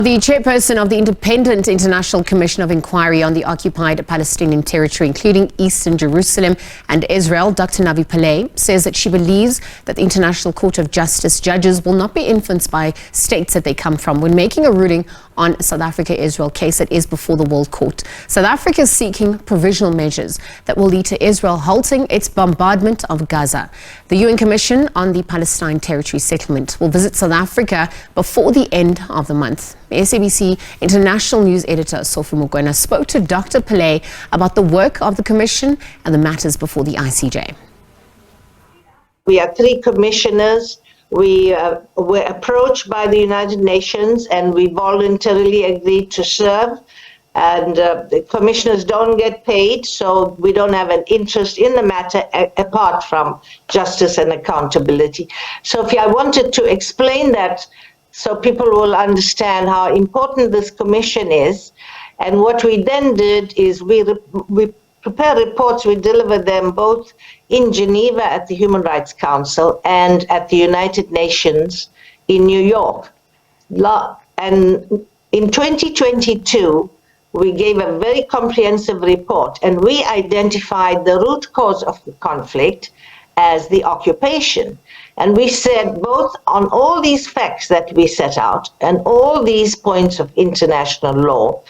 The chairperson of the Independent International Commission of Inquiry on the Occupied Palestinian Territory, including Eastern Jerusalem and Israel, Dr Navi Pillay, says that she believes that the International Court of Justice judges will not be influenced by states that they come from when making a ruling on South Africa-Israel case that is before the World Court. South Africa is seeking provisional measures that will lead to Israel halting its bombardment of Gaza. The UN Commission on the Palestine Territory settlement will visit South Africa before the end of the month. SABC international news editor Sophie Mokoena spoke to Dr Pillay about the work of the Commission and the matters before the ICJ. We are three commissioners. We were approached by the United Nations and we voluntarily agreed to serve. And the commissioners don't get paid, so we don't have an interest in the matter apart from justice and accountability. Sophie, I wanted to explain that so people will understand how important this commission is. And what we then did is we prepare reports, we deliver them both in Geneva at the Human Rights Council and at the United Nations in New York. And in 2022, we gave a very comprehensive report and we identified the root cause of the conflict as the occupation. And we said both on all these facts that we set out and all these points of international law,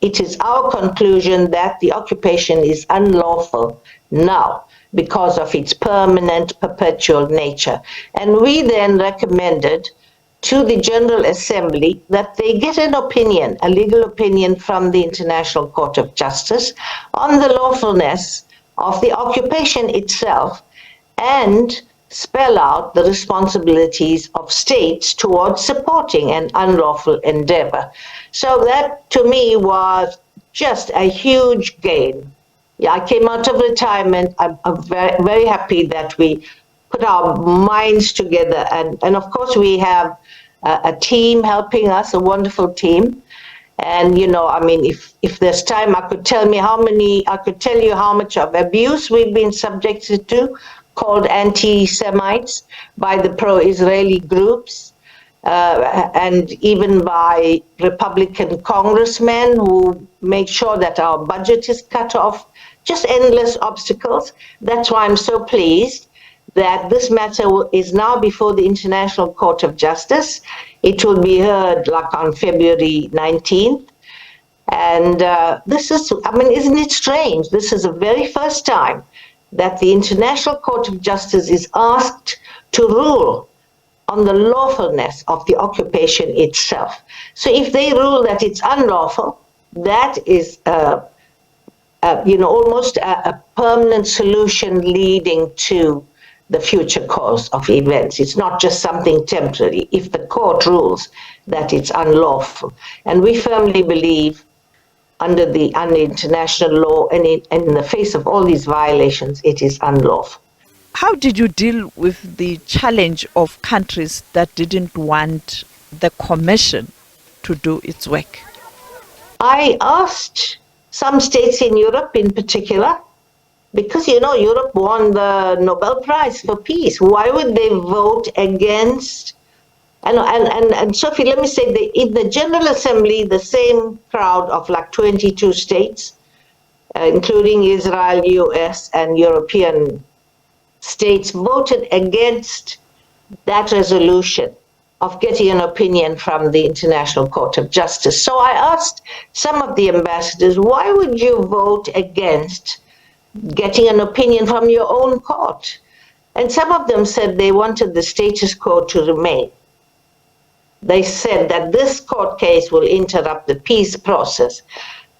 it is our conclusion that the occupation is unlawful now because of its permanent, perpetual nature. And we then recommended to the General Assembly that they get an opinion, a legal opinion from the International Court of Justice on the lawfulness of the occupation itself and spell out the responsibilities of states towards supporting an unlawful endeavor. So that to me was just a huge gain. Yeah, I came out of retirement. I'm very, very happy that we put our minds together. And of course, we have a team helping us, a wonderful team. And, you know, I mean, if there's time, I could tell you how much of abuse we've been subjected to, called anti-Semites by the pro-Israeli groups, and even by Republican congressmen who make sure that our budget is cut off, just endless obstacles. That's why I'm so pleased that this matter is now before the International Court of Justice. It will be heard like on February 19th. And this is, I mean, isn't it strange? This is the very first time that the International Court of Justice is asked to rule on the lawfulness of the occupation itself. So if they rule that it's unlawful, that is almost a permanent solution leading to the future course of events. It's not just something temporary if the court rules that it's unlawful. And we firmly believe under international law and in the face of all these violations, it is unlawful. How did you deal with the challenge of countries that didn't want the commission to do its work? I asked some states in Europe in particular, because, you know, Europe won the Nobel Prize for Peace. Why would they vote against? And Sophie, let me say, in the General Assembly, the same crowd of like 22 states, including Israel, US, and European states, voted against that resolution of getting an opinion from the International Court of Justice. So I asked some of the ambassadors, why would you vote against getting an opinion from your own court? And some of them said they wanted the status quo to remain. They said that this court case will interrupt the peace process,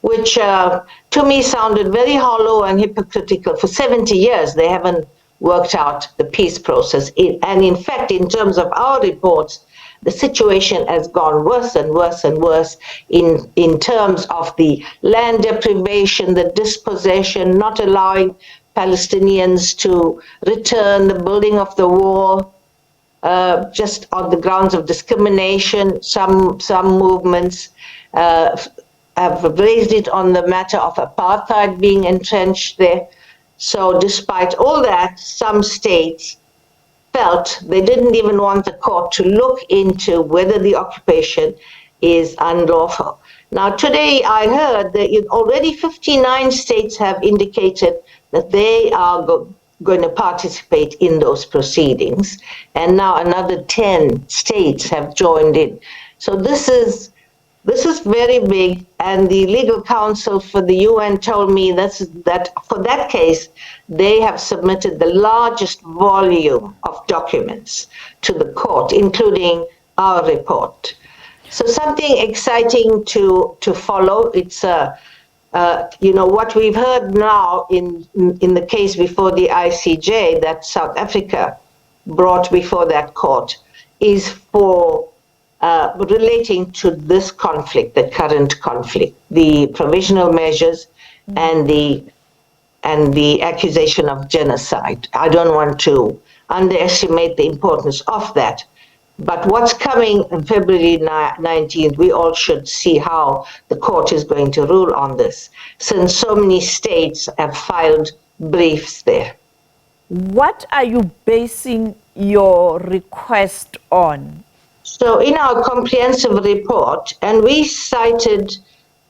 which to me sounded very hollow and hypocritical. For 70 years, they haven't worked out the peace process. And in fact, in terms of our reports, the situation has gone worse and worse and worse in terms of the land deprivation, the dispossession, not allowing Palestinians to return, the building of the wall, just on the grounds of discrimination. Some movements have raised it on the matter of apartheid being entrenched there. So despite all that, some states felt they didn't even want the court to look into whether the occupation is unlawful. Now, today I heard that already 59 states have indicated that they are going to participate in those proceedings, and now another 10 states have joined in. So this is very big, and the legal counsel for the UN told me that for that case, they have submitted the largest volume of documents to the court, including our report. So something exciting to follow. It's what we've heard now in the case before the ICJ that South Africa brought before that court is for relating to this conflict, the current conflict, the provisional measures and the accusation of genocide. I don't want to underestimate the importance of that. But what's coming on February 19th, we all should see how the court is going to rule on this, since so many states have filed briefs there. What are you basing your request on? So in our comprehensive report, and we cited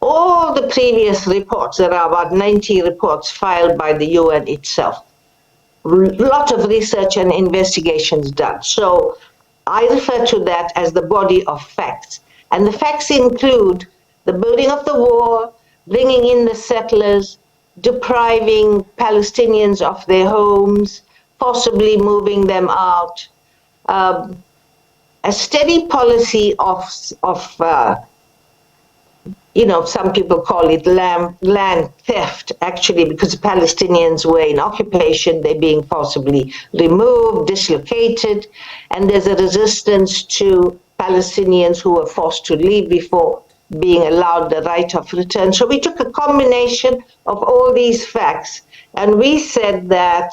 all the previous reports, there are about 90 reports filed by the UN itself. A lot of research and investigations done. So I refer to that as the body of facts. And the facts include the building of the wall, bringing in the settlers, depriving Palestinians of their homes, forcibly moving them out, a steady policy of some people call it land theft, actually, because the Palestinians were in occupation, they're being forcibly removed, dislocated, and there's a resistance to Palestinians who were forced to leave before being allowed the right of return. So we took a combination of all these facts, and we said that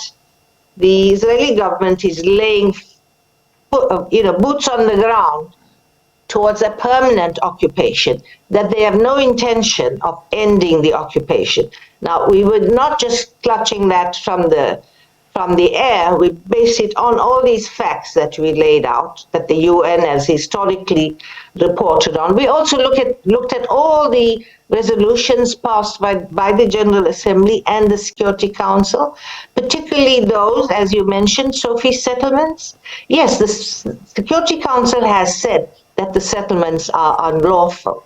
the Israeli government is laying boots on the ground towards a permanent occupation, that they have no intention of ending the occupation. Now, we were not just clutching that from the air, we based it on all these facts that we laid out, that the UN has historically reported on. We also looked at all the resolutions passed by the General Assembly and the Security Council, particularly those, as you mentioned, Sophie, settlements. Yes, the Security Council has said that the settlements are unlawful.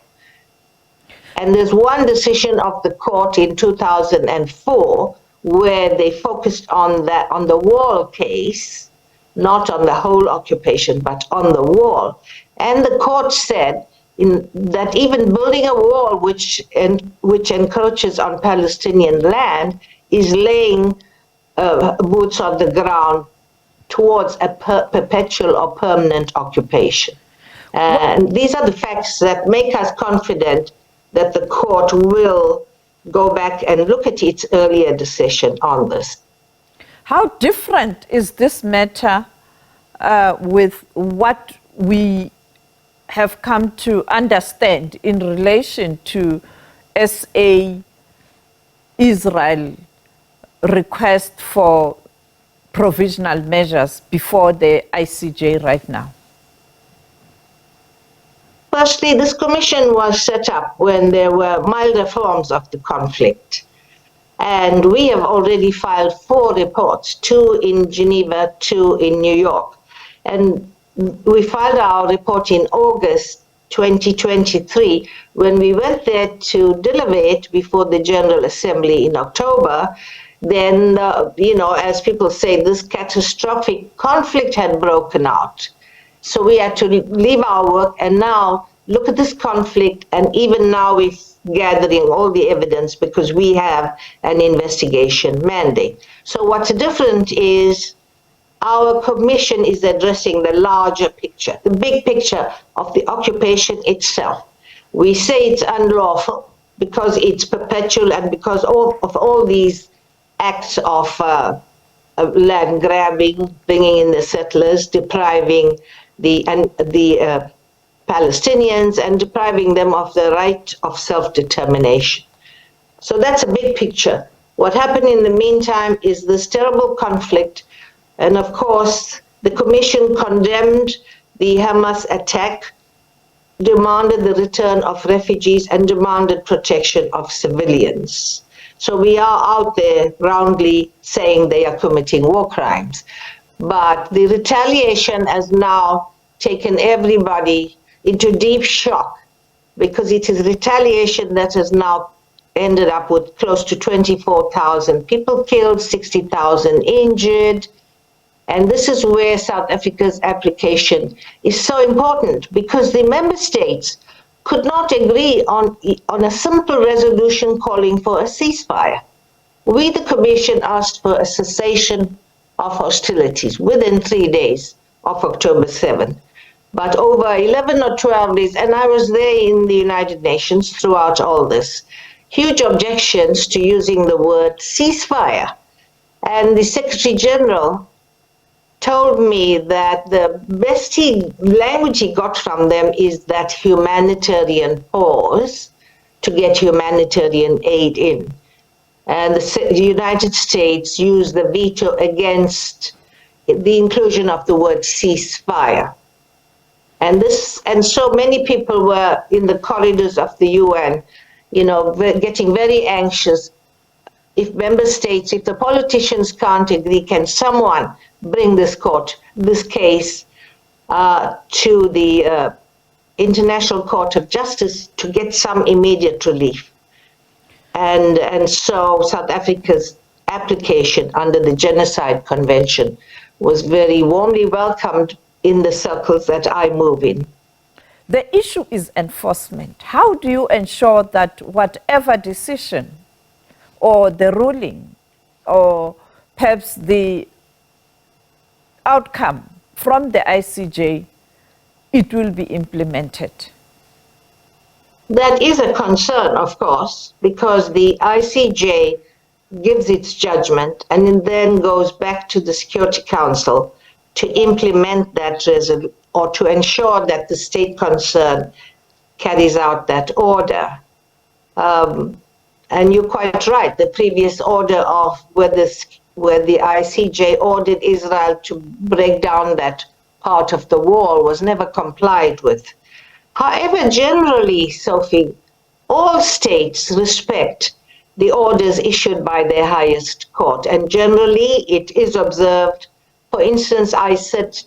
And there's one decision of the court in 2004 where they focused on the wall case, not on the whole occupation, but on the wall. And the court said that even building a wall which encroaches on Palestinian land is laying boots on the ground towards a perpetual or permanent occupation. And these are the facts that make us confident that the court will go back and look at its earlier decision on this. How different is this matter with what we have come to understand in relation to Israel request for provisional measures before the ICJ right now? Firstly, this commission was set up when there were milder forms of the conflict. And we have already filed 4 reports, 2 in Geneva, 2 in New York. And we filed our report in August 2023. When we went there to deliberate before the General Assembly in October, then, as people say, this catastrophic conflict had broken out. So we had to leave our work and now look at this conflict, and even now we're gathering all the evidence because we have an investigation mandate. So what's different is our commission is addressing the larger picture, the big picture of the occupation itself. We say it's unlawful because it's perpetual and because of all these acts of land grabbing, bringing in the settlers, depriving the Palestinians and depriving them of the right of self-determination. So that's a big picture. What happened in the meantime is this terrible conflict, and of course the Commission condemned the Hamas attack demanded the return of refugees and demanded protection of civilians. So we are out there roundly saying they are committing war crimes. But the retaliation has now taken everybody into deep shock, because it is retaliation that has now ended up with close to 24,000 people killed, 60,000 injured. And this is where South Africa's application is so important, because the member states could not agree on a simple resolution calling for a ceasefire. We, the Commission, asked for a cessation of hostilities within 3 days of October 7th. But over 11 or 12 days, and I was there in the United Nations throughout all this, huge objections to using the word ceasefire. And the Secretary General told me that the best language he got from them is that humanitarian pause to get humanitarian aid in. And the United States used the veto against the inclusion of the word ceasefire. And so many people were in the corridors of the UN, getting very anxious. If the politicians can't agree, can someone bring this case to the International Court of Justice to get some immediate relief? And so South Africa's application under the Genocide Convention was very warmly welcomed in the circles that I move in. The issue is enforcement. How do you ensure that whatever decision or the ruling or perhaps the outcome from the ICJ, it will be implemented? That is a concern, of course, because the ICJ gives its judgment and it then goes back to the Security Council to implement that resolution or to ensure that the state concerned carries out that order. And you're quite right, the previous order of where the ICJ ordered Israel to break down that part of the wall was never complied with. However, generally, Sophie, all states respect the orders issued by their highest court, and generally it is observed. For instance, I sit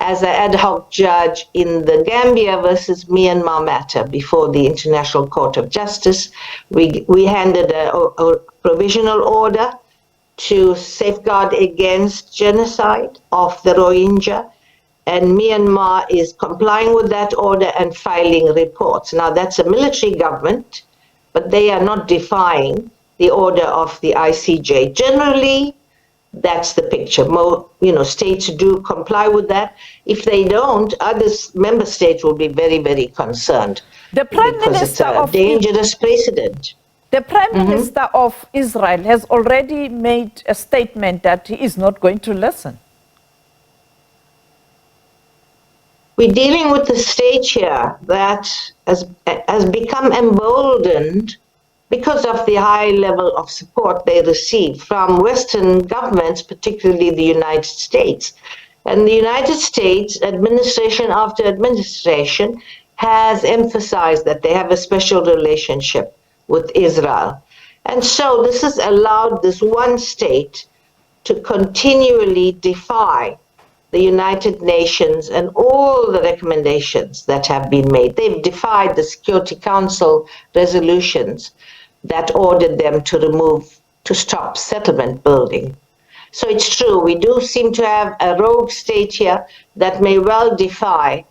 as an ad hoc judge in the Gambia versus Myanmar matter before the International Court of Justice. We handed a provisional order to safeguard against genocide of the Rohingya, and Myanmar is complying with that order and filing reports. Now, that's a military government, but they are not defying the order of the ICJ. Generally, that's the picture. States do comply with that. If they don't, other member states will be very, very concerned. The Prime Minister of dangerous precedent. The Prime Minister of Israel has already made a statement that he is not going to listen. We're dealing with a stage here that has become emboldened because of the high level of support they receive from Western governments, particularly the United States. And the United States, administration after administration, has emphasized that they have a special relationship with Israel. And so this has allowed this one state to continually defy the United Nations and all the recommendations that have been made. They've defied the Security Council resolutions that ordered them to stop settlement building. So it's true, we do seem to have a rogue state here that may well defy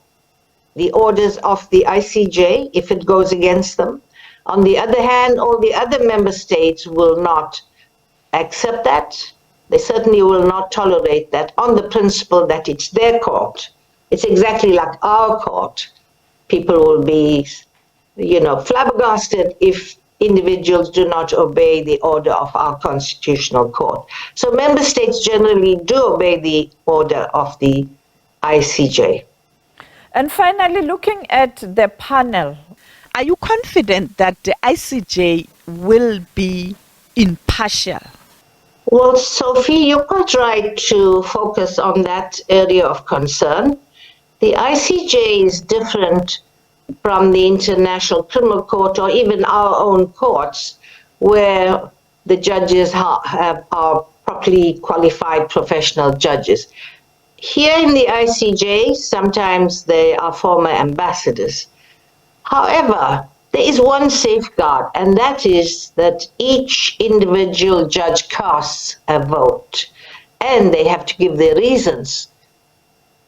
the orders of the ICJ if it goes against them. On the other hand, all the other member states will not accept that. They certainly will not tolerate that on the principle that it's their court. It's exactly like our court. People will be, flabbergasted if individuals do not obey the order of our constitutional court. So member states generally do obey the order of the ICJ. And finally, looking at the panel, are you confident that the ICJ will be impartial? Well, Sophie, you're quite right to focus on that area of concern. The ICJ is different from the International Criminal Court or even our own courts, where the judges are properly qualified professional judges. Here in the ICJ, sometimes they are former ambassadors. However, there is one safeguard, and that is that each individual judge casts a vote, and they have to give their reasons.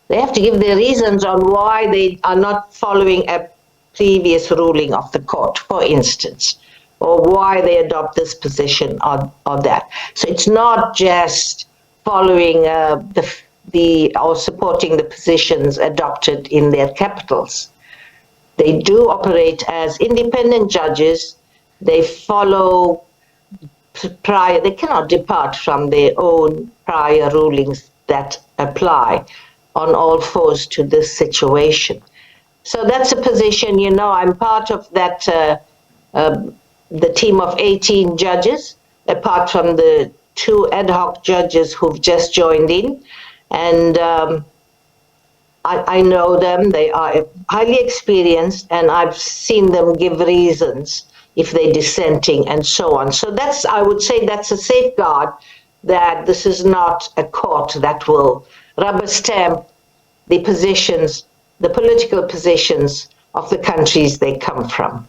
They have to give their reasons on why they are not following a previous ruling of the court, for instance, or why they adopt this position or that. So it's not just following or supporting the positions adopted in their capitals. They do operate as independent judges. They follow they cannot depart from their own prior rulings that apply on all fours to this situation. So that's a position, I'm part of that, the team of 18 judges, apart from the 2 ad hoc judges who've just joined in. And I know them, they are highly experienced, and I've seen them give reasons if they're dissenting and so on. So I would say that's a safeguard, that this is not a court that will rubber stamp the positions, the political positions of the countries they come from.